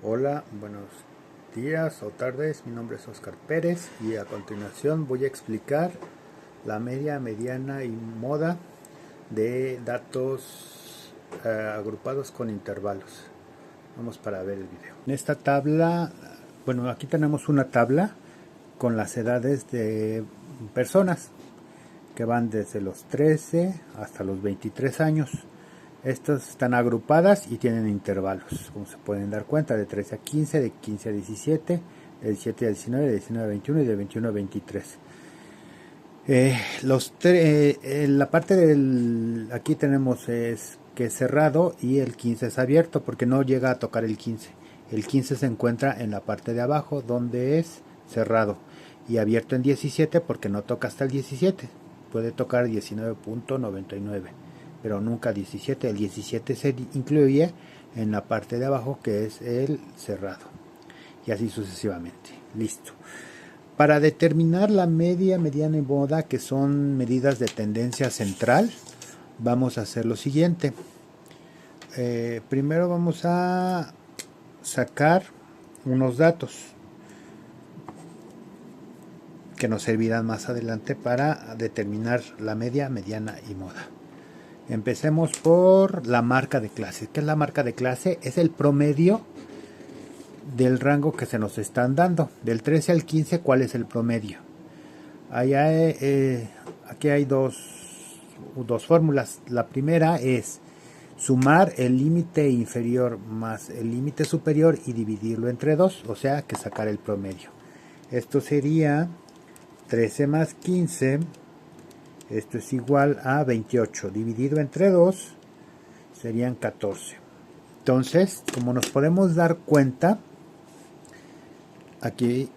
Hola, buenos días o tardes, mi nombre es Oscar Pérez y a continuación voy a explicar la media, mediana y moda de datos agrupados con intervalos. Vamos para ver el video. En esta tabla, bueno, aquí tenemos una tabla con las edades de personas que van desde los 13 hasta los 23 años. Estas están agrupadas y tienen intervalos, como se pueden dar cuenta, de 13 a 15, de 15 a 17, de 17 a 19, de 19 a 21 y de 21 a 23. La parte del aquí tenemos es que es cerrado y el 15 es abierto porque no llega a tocar el 15. El 15 se encuentra en la parte de abajo donde es cerrado y abierto en 17 porque no toca hasta el 17. Puede tocar 19.99, pero nunca 17. El 17 se incluye en la parte de abajo que es el cerrado y así sucesivamente. Listo. Para determinar la media, mediana y moda, que son medidas de tendencia central, vamos a hacer lo siguiente. Primero vamos a sacar unos datos que nos servirán más adelante para determinar la media, mediana y moda. Empecemos por la marca de clase. ¿Qué es la marca de clase? Es el promedio del rango que se nos están dando. Del 13 al 15, ¿cuál es el promedio? Allá, aquí hay dos fórmulas. La primera es sumar el límite inferior más el límite superior y dividirlo entre 2, o sea que sacar el promedio. Esto sería 13 más 15, esto es igual a 28, dividido entre 2 serían 14. Entonces, como nos podemos dar cuenta, aquí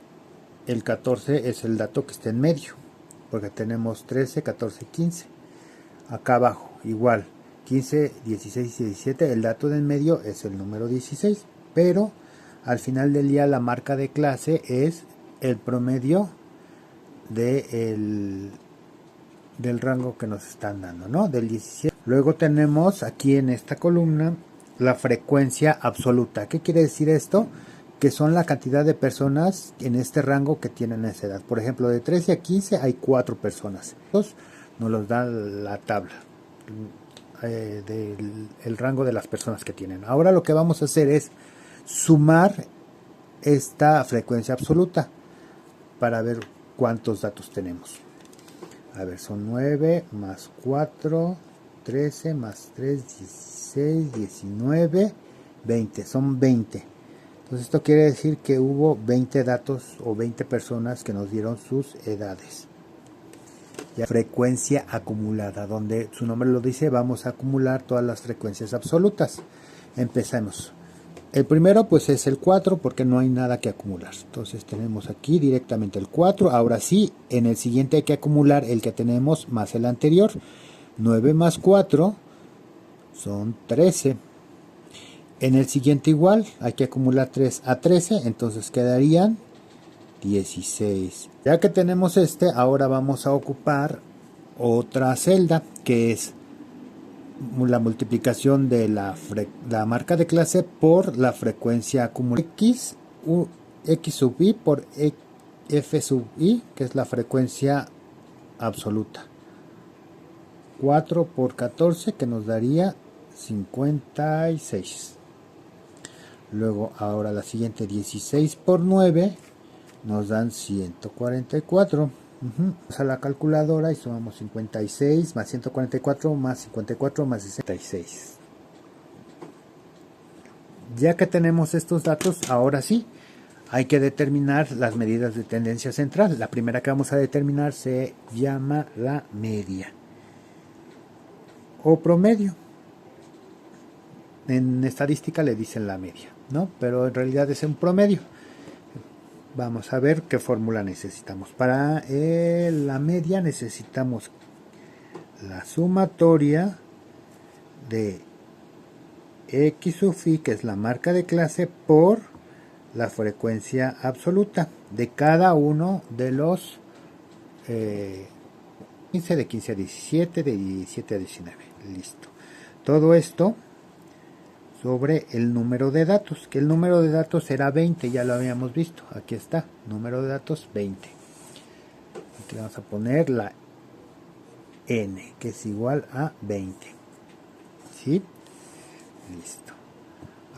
el 14 es el dato que está en medio, porque tenemos 13, 14, 15. Acá abajo, igual, 15, 16 y 17, el dato de en medio es el número 16, pero al final del día la marca de clase es el promedio del rango que nos están dando, ¿no? Del 17. Luego tenemos aquí en esta columna la frecuencia absoluta. ¿Qué quiere decir esto? Que son la cantidad de personas en este rango que tienen esa edad. Por ejemplo, de 13 a 15 hay 4 personas. Nos los da la tabla del rango de las personas que tienen. Ahora lo que vamos a hacer es sumar esta frecuencia absoluta para ver cuántos datos tenemos. A ver, son 9 más 4, 13 más 3, 16, 19, 20. Son 20. Entonces esto quiere decir que hubo 20 datos o 20 personas que nos dieron sus edades. Ya frecuencia acumulada, donde su nombre lo dice, vamos a acumular todas las frecuencias absolutas. Empecemos. El primero pues es el 4 porque no hay nada que acumular. Entonces tenemos aquí directamente el 4. Ahora sí, en el siguiente hay que acumular el que tenemos más el anterior. 9 más 4 son 13. En el siguiente igual, hay que acumular 3 a 13, entonces quedarían 16. Ya que tenemos este, ahora vamos a ocupar otra celda, que es la multiplicación de la marca de clase por la frecuencia acumulada. X sub i por f sub i, que es la frecuencia absoluta. 4 por 14, que nos daría 56. Luego ahora la siguiente, 16 por 9 nos dan 144. Vamos a la calculadora y sumamos 56 más 144 más 54 más 66. Ya que tenemos estos datos, ahora sí hay que determinar las medidas de tendencia central. La primera que vamos a determinar se llama la media o promedio. En estadística le dicen la media, ¿no? Pero en realidad es un promedio. Vamos a ver qué fórmula necesitamos. Para la media necesitamos la sumatoria de X sub i, que es la marca de clase, por la frecuencia absoluta de cada uno de los 15, de 15 a 17, de 17 a 19. Listo. Todo esto sobre el número de datos, que el número de datos será 20, ya lo habíamos visto, aquí está, número de datos 20. Aquí vamos a poner la n, que es igual a 20. ¿Sí? Listo.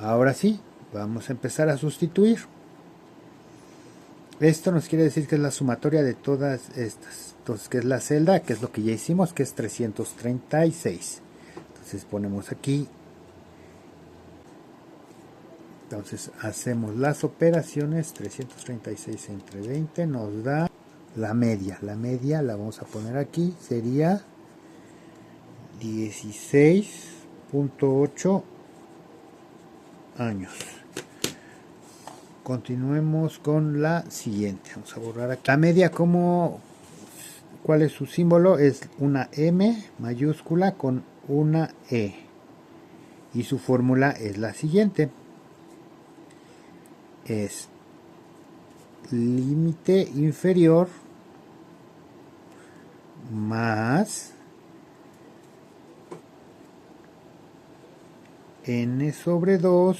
Ahora sí, vamos a empezar a sustituir. Esto nos quiere decir que es la sumatoria de todas estas. Entonces, ¿qué es la celda? Que es lo que ya hicimos, que es 336. Entonces ponemos aquí. Entonces hacemos las operaciones. 336 entre 20 nos da la media. La media la vamos a poner aquí. Sería 16.8 años. Continuemos con la siguiente. Vamos a borrar aquí. La media, ¿cuál es su símbolo? Es una M mayúscula con una E. Y su fórmula es la siguiente. Es límite inferior más n sobre 2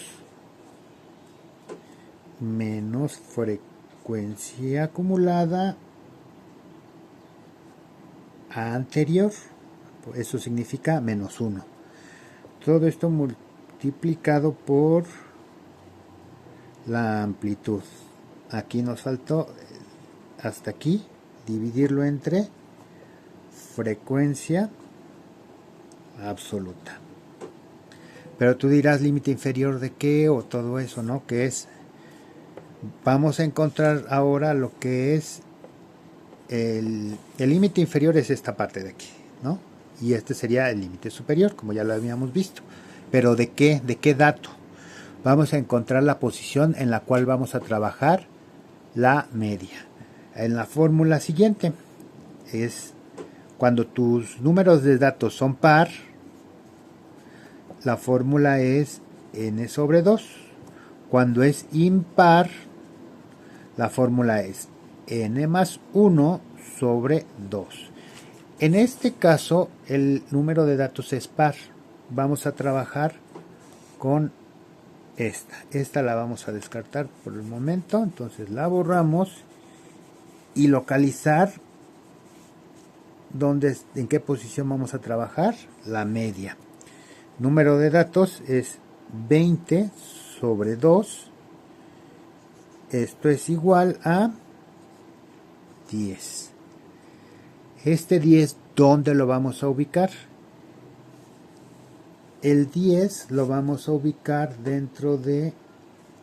menos frecuencia acumulada anterior, eso significa menos 1. Todo esto multiplicado por la amplitud. Aquí nos faltó hasta aquí dividirlo entre frecuencia absoluta. Pero tú dirás límite inferior de qué o todo eso, ¿no? Que es, vamos a encontrar ahora lo que es el límite inferior, es esta parte de aquí, ¿no? Y este sería el límite superior, como ya lo habíamos visto. Pero ¿de qué? ¿De qué dato? Vamos a encontrar la posición en la cual vamos a trabajar la media. En la fórmula siguiente es cuando tus números de datos son par, la fórmula es n sobre 2. Cuando es impar, la fórmula es n más 1 sobre 2. En este caso, el número de datos es par. Vamos a trabajar con esta. Esta la vamos a descartar por el momento. Entonces la borramos y localizar en qué posición vamos a trabajar la media. Número de datos es 20 sobre 2. Esto es igual a 10. Este 10, ¿dónde lo vamos a ubicar? El 10 lo vamos a ubicar dentro de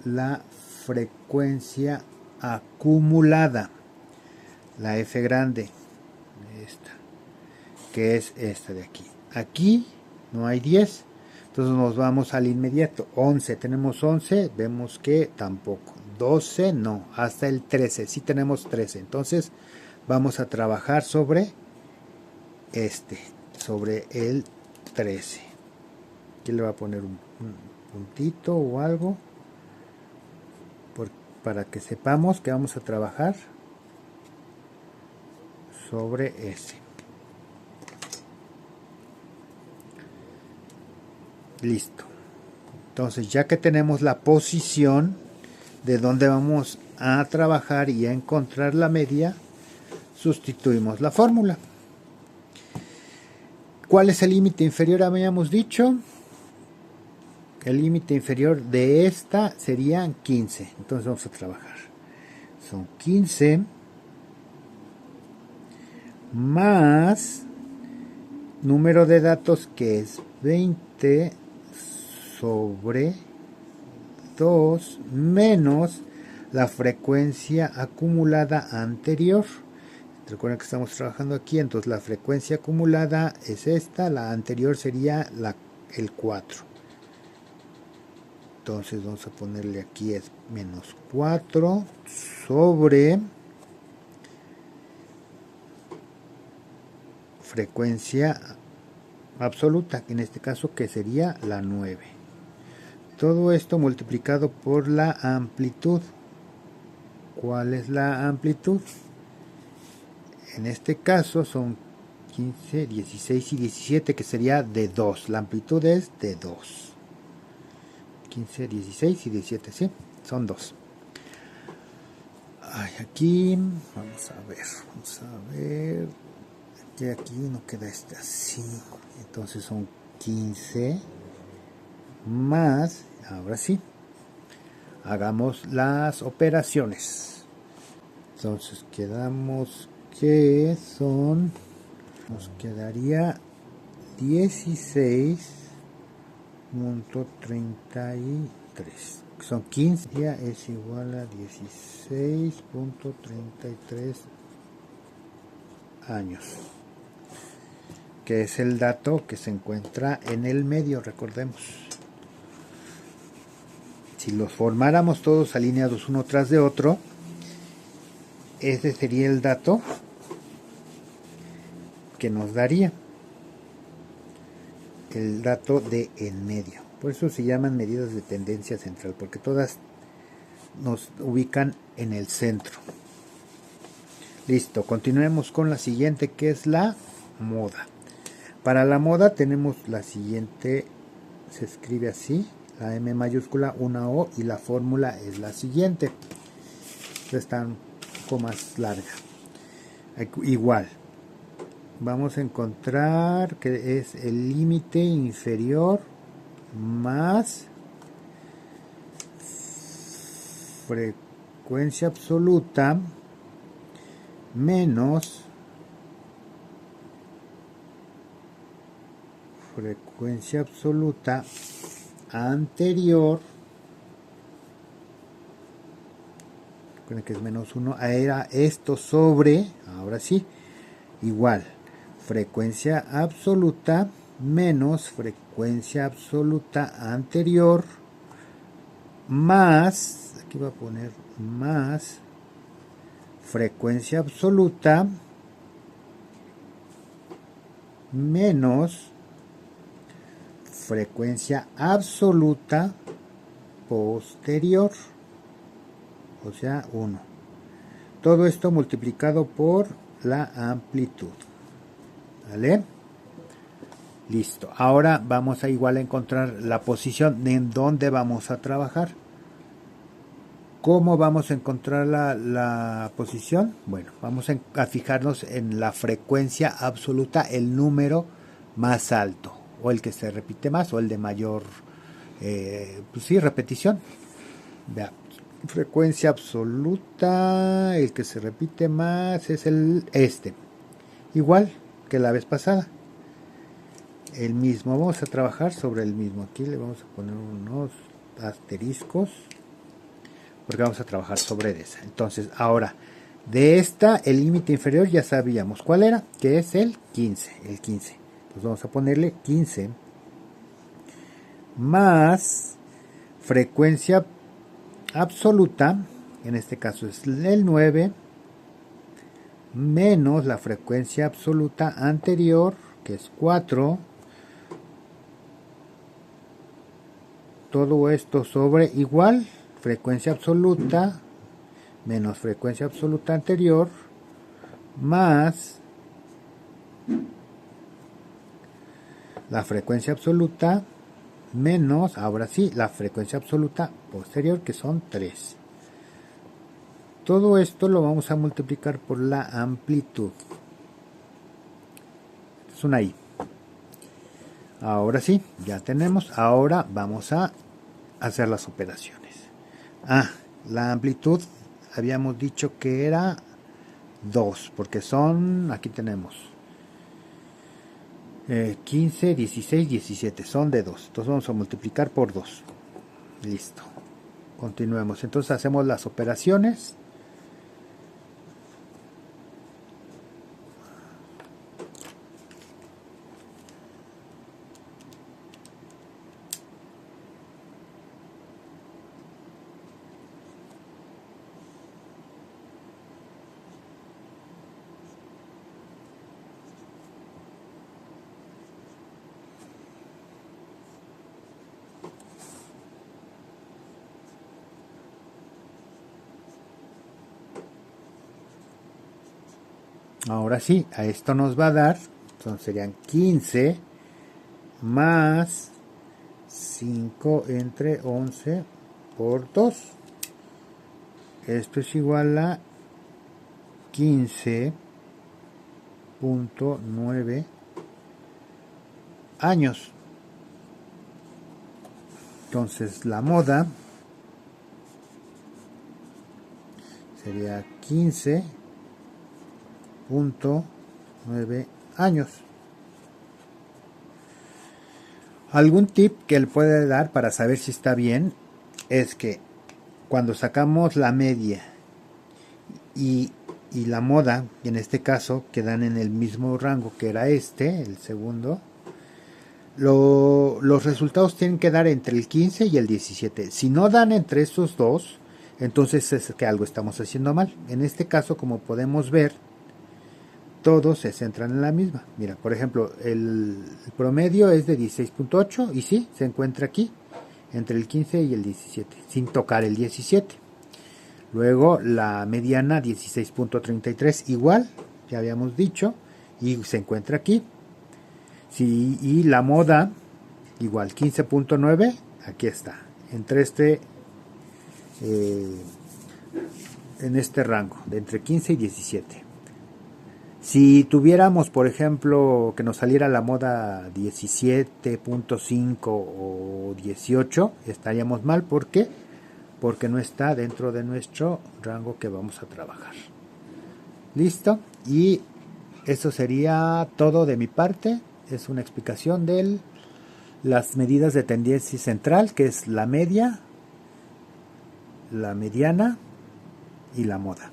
la frecuencia acumulada, la F grande, esta, que es esta de aquí. Aquí no hay 10, entonces nos vamos al inmediato. 11, tenemos 11, vemos que tampoco. 12 no, hasta el 13, sí tenemos 13, entonces vamos a trabajar sobre sobre el 13. Aquí le voy a poner un puntito o algo para que sepamos que vamos a trabajar sobre ese. Listo. Entonces, ya que tenemos la posición de donde vamos a trabajar y a encontrar la media, sustituimos la fórmula. ¿Cuál es el límite inferior? Habíamos dicho. El límite inferior de esta serían 15. Entonces vamos a trabajar. Son 15 más número de datos, que es 20 sobre 2 menos la frecuencia acumulada anterior. Recuerden que estamos trabajando aquí, entonces la frecuencia acumulada es esta, la anterior sería el 4. Entonces vamos a ponerle aquí es menos 4 sobre frecuencia absoluta, en este caso que sería la 9. Todo esto multiplicado por la amplitud. ¿Cuál es la amplitud? En este caso son 15, 16 y 17, que sería de 2. La amplitud es de 2. 15, 16 y 17, ¿sí? Son 2. Ay, aquí, vamos a ver, que aquí no queda este así, entonces son 15 más, ahora sí, hagamos las operaciones. Entonces quedamos que son, nos quedaría 16.33, son 15, ya es igual a 16.33 años, que es el dato que se encuentra en el medio, recordemos. Si los formáramos todos alineados uno tras de otro, ese sería el dato que nos daría el dato de en medio. Por eso se llaman medidas de tendencia central, porque todas nos ubican en el centro. Listo, continuemos con la siguiente, que es la moda. Para la moda tenemos la siguiente, se escribe así, la M mayúscula, una O, y la fórmula es la siguiente. Está un poco más larga. Igual, vamos a encontrar que es el límite inferior más frecuencia absoluta menos frecuencia absoluta anterior, recuerden que es menos 1, era esto sobre, ahora sí, igual, frecuencia absoluta menos frecuencia absoluta anterior más, aquí voy a poner más frecuencia absoluta menos frecuencia absoluta posterior, o sea 1. Todo esto multiplicado por la amplitud. ¿Vale? Listo. Ahora vamos a igual a encontrar la posición en donde vamos a trabajar. ¿Cómo vamos a encontrar la posición? Bueno, vamos a fijarnos en la frecuencia absoluta, el número más alto, o el que se repite más, o el de mayor, pues sí, repetición. Vea, frecuencia absoluta, el que se repite más es este. Igual que la vez pasada. El mismo, vamos a trabajar sobre el mismo. Aquí le vamos a poner unos asteriscos, porque vamos a trabajar sobre esa. Entonces, ahora, de esta, el límite inferior ya sabíamos cuál era, que es el 15. El 15. Entonces vamos a ponerle 15 más frecuencia absoluta, en este caso es el 9, menos la frecuencia absoluta anterior, que es 4. Todo esto sobre igual, frecuencia absoluta menos frecuencia absoluta anterior más la frecuencia absoluta menos, ahora sí, la frecuencia absoluta posterior, que son 3. Todo esto lo vamos a multiplicar por la amplitud. Es una I. Ahora sí, ya tenemos. Ahora vamos a hacer las operaciones. La amplitud habíamos dicho que era 2, porque son, aquí tenemos 15, 16, 17, son de 2. Entonces vamos a multiplicar por 2. Listo. Continuemos. Entonces hacemos las operaciones. Ahora sí, a esto nos va a dar, entonces serían 15 más 5 entre 11 por 2. Esto es igual a 15.9 años. Entonces la moda sería 15.9 años. Algún tip que él puede dar para saber si está bien es que cuando sacamos la media y la moda, y en este caso quedan en el mismo rango que era el segundo, los resultados tienen que dar entre el 15 y el 17. Si no dan entre esos dos, entonces es que algo estamos haciendo mal. En este caso, como podemos ver, todos se centran en la misma. Mira, por ejemplo, el promedio es de 16.8 y sí, se encuentra aquí, entre el 15 y el 17, sin tocar el 17. Luego la mediana 16.33, igual, ya habíamos dicho, y se encuentra aquí. Sí, y la moda, igual, 15.9, aquí está, entre en este rango, de entre 15 y 17. Si tuviéramos, por ejemplo, que nos saliera la moda 17.5 o 18, estaríamos mal. ¿Por qué? Porque no está dentro de nuestro rango que vamos a trabajar. ¿Listo? Y eso sería todo de mi parte. Es una explicación de las medidas de tendencia central, que es la media, la mediana y la moda.